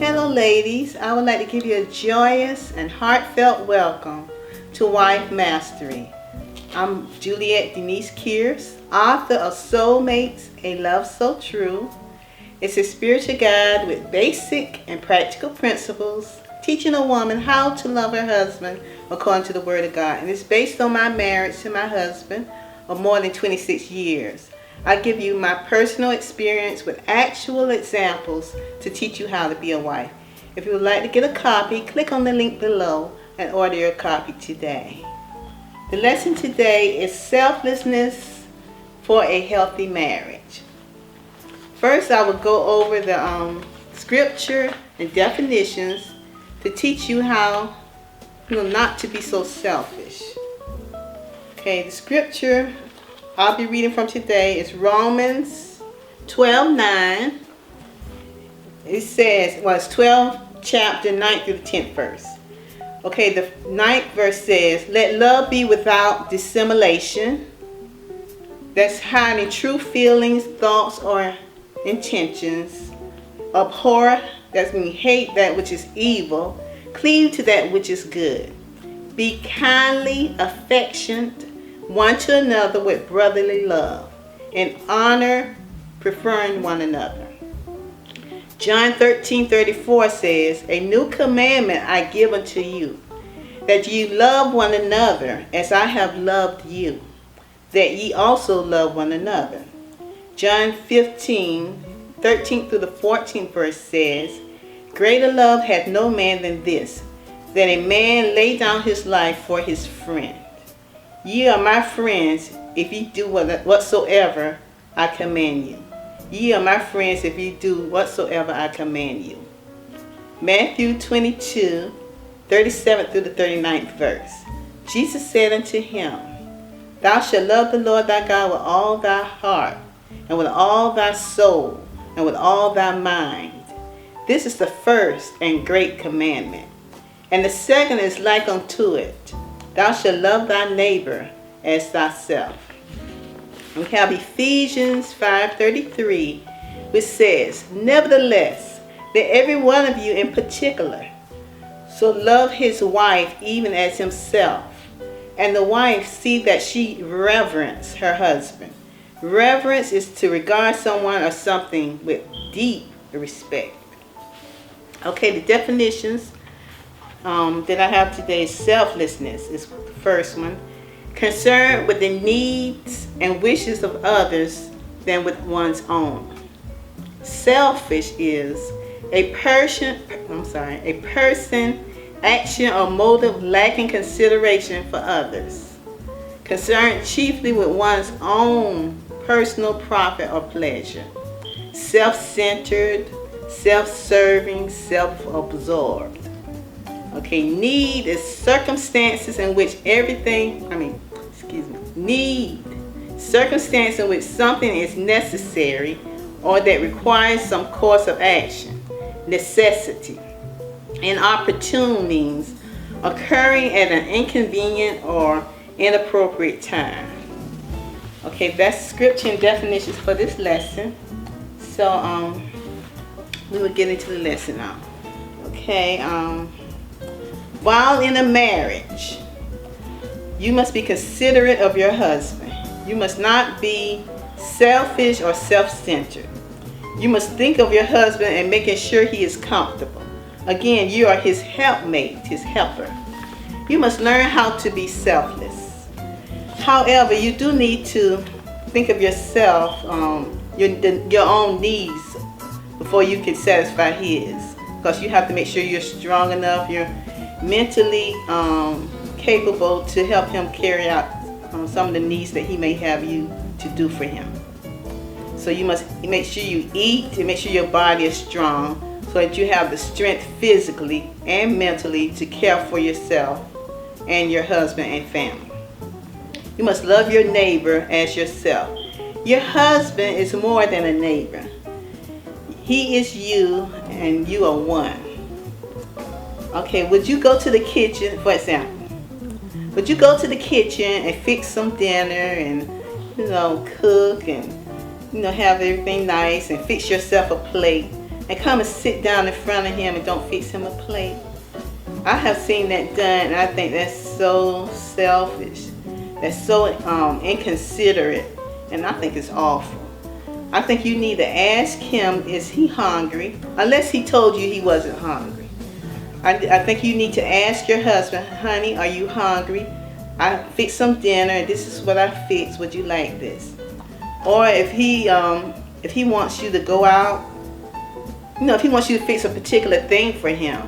Hello ladies, I would like to give you a joyous and heartfelt welcome to Wife Mastery. I'm Juliet Denise Kears, author of Soulmates, A Love So True. It's a spiritual guide with basic and practical principles, teaching a woman how to love her husband according to the Word of God. And it's based on my marriage to my husband of more than 26 years. I give you my personal experience with actual examples to teach you how to be a wife. If you would like to get a copy, click on the link below and order your copy today. The lesson today is selflessness for a healthy marriage. First, I will go over the scripture and definitions to teach you how not to be so selfish. Okay, the scripture I'll be reading from today is Romans 12:9. It says, it's 12 chapter 9 through the 10th verse. Okay, the 9th verse says, let love be without dissimulation. That's hiding true feelings, thoughts, or intentions. Abhor, that means hate that which is evil. Cleave to that which is good. Be kindly affectionate one to another with brotherly love, and honor, preferring one another. John 13:34 says, a new commandment I give unto you, that ye love one another as I have loved you, that ye also love one another. John 15:13 through the 14th verse says, greater love hath no man than this, that a man lay down his life for his friend. Ye are my friends if ye do whatsoever I command you. Ye are my friends if ye do whatsoever I command you. Matthew 22:37 through the 39th verse. Jesus said unto him, thou shalt love the Lord thy God with all thy heart, and with all thy soul, and with all thy mind. This is the first and great commandment. And the second is like unto it. Thou shalt love thy neighbor as thyself. We have Ephesians 5:33, which says, nevertheless, let every one of you in particular so love his wife even as himself, and the wife see that she reverence her husband. Reverence is to regard someone or something with deep respect. Okay, the definitions that I have today is selflessness is the first one. Concerned with the needs and wishes of others than with one's own. Selfish is a person, action, or motive lacking consideration for others. Concerned chiefly with one's own personal profit or pleasure. Self-centered, self-serving, self-absorbed. Okay, need is circumstances in which circumstance in which something is necessary or that requires some course of action. Necessity. Inopportune means occurring at an inconvenient or inappropriate time. Okay, that's scripture and definitions for this lesson. So we will get into the lesson now. Okay, while in a marriage, you must be considerate of your husband. You must not be selfish or self-centered. You must think of your husband and making sure he is comfortable. Again, you are his helpmate, his helper. You must learn how to be selfless. However, you do need to think of yourself, your own needs before you can satisfy his. Because you have to make sure you're strong enough, you're mentally capable to help him carry out some of the needs that he may have you to do for him. So you must make sure you eat and make sure your body is strong so that you have the strength physically and mentally to care for yourself and your husband and family. You must love your neighbor as yourself. Your husband is more than a neighbor. He is you and you are one. Okay, would you go to the kitchen, for example? Would you go to the kitchen and fix some dinner and, cook and, have everything nice and fix yourself a plate and come and sit down in front of him and don't fix him a plate. I have seen that done, and I think that's so selfish. That's so inconsiderate, and I think it's awful. I think you need to ask him, is he hungry? Unless he told you he wasn't hungry. I think you need to ask your husband, honey, are you hungry? I fixed some dinner, and this is what I fixed. Would you like this? Or if he wants you to go out, if he wants you to fix a particular thing for him,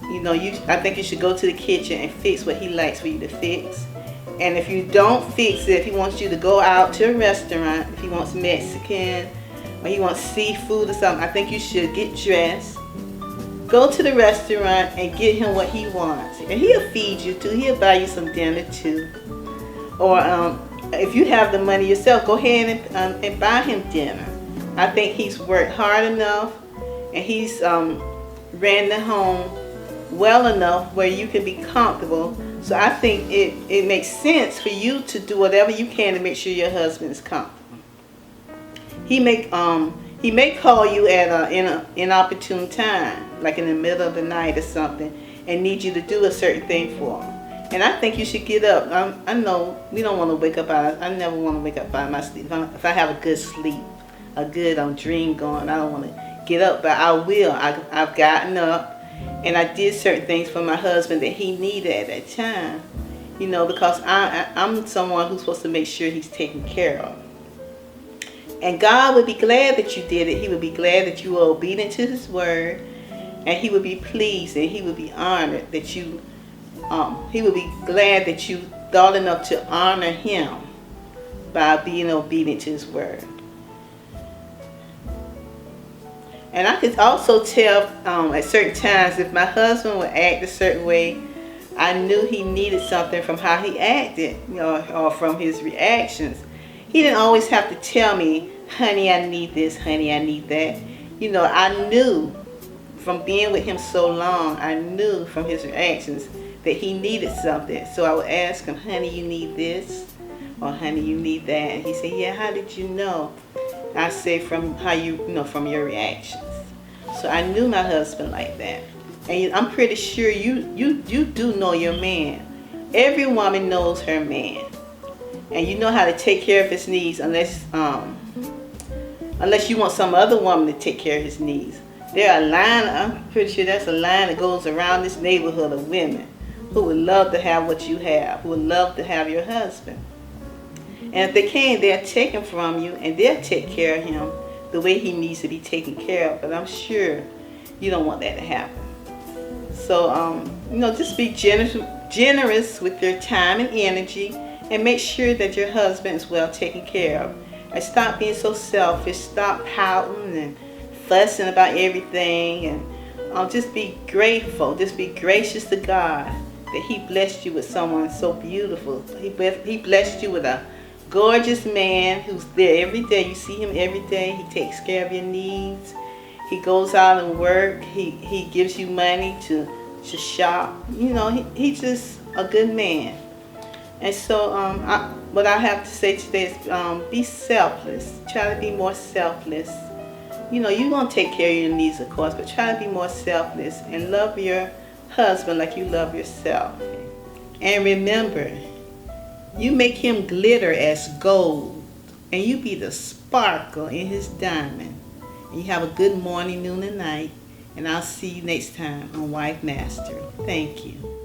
I think you should go to the kitchen and fix what he likes for you to fix. And if you don't fix it, if he wants you to go out to a restaurant, if he wants Mexican or he wants seafood or something, I think you should get dressed, go to the restaurant and get him what he wants. And he'll feed you too. He'll buy you some dinner too. Or if you have the money yourself, go ahead and buy him dinner. I think he's worked hard enough and he's ran the home well enough where you can be comfortable. So I think it makes sense for you to do whatever you can to make sure your husband is comfortable. He may call you at an inopportune time, like in the middle of the night or something, and need you to do a certain thing for him. And I think you should get up. I know we don't want to wake up out. I never want to wake up out of my sleep. If I have a good sleep, a good dream going, I don't want to get up, but I will. I've gotten up. And I did certain things for my husband that he needed at that time, because I'm someone who's supposed to make sure he's taken care of. And God would be glad that you did it. He would be glad that you were obedient to his word. And he would be pleased and he would be honored that he would be glad that you thought enough to honor him by being obedient to his word. And I could also tell at certain times if my husband would act a certain way, I knew he needed something from how he acted, or from his reactions. He didn't always have to tell me, honey, I need this, honey, I need that. I knew from being with him so long, I knew from his reactions that he needed something. So I would ask him, honey, you need this, or honey, you need that. And he said, yeah, how did you know? I say from how from your reactions. So I knew my husband like that. And I'm pretty sure you do know your man. Every woman knows her man. And you know how to take care of his needs unless you want some other woman to take care of his needs. I'm pretty sure that's a line that goes around this neighborhood of women who would love to have what you have, who would love to have your husband. And if they can, they'll take him from you and they'll take care of him the way he needs to be taken care of. But I'm sure you don't want that to happen. So, just be generous with your time and energy and make sure that your husband is well taken care of. And stop being so selfish. Stop pouting and fussing about everything. And just be grateful. Just be gracious to God that he blessed you with someone so beautiful. He blessed you with a gorgeous man who's there every day. You see him every day. He takes care of your needs. He goes out and work. He gives you money to shop. He's just a good man. And so what I have to say today is be selfless. Try to be more selfless. You're going to take care of your needs, of course, but try to be more selfless and love your husband like you love yourself. And remember, you make him glitter as gold, and you be the sparkle in his diamond. And you have a good morning, noon, and night. And I'll see you next time on Wife Mastery. Thank you.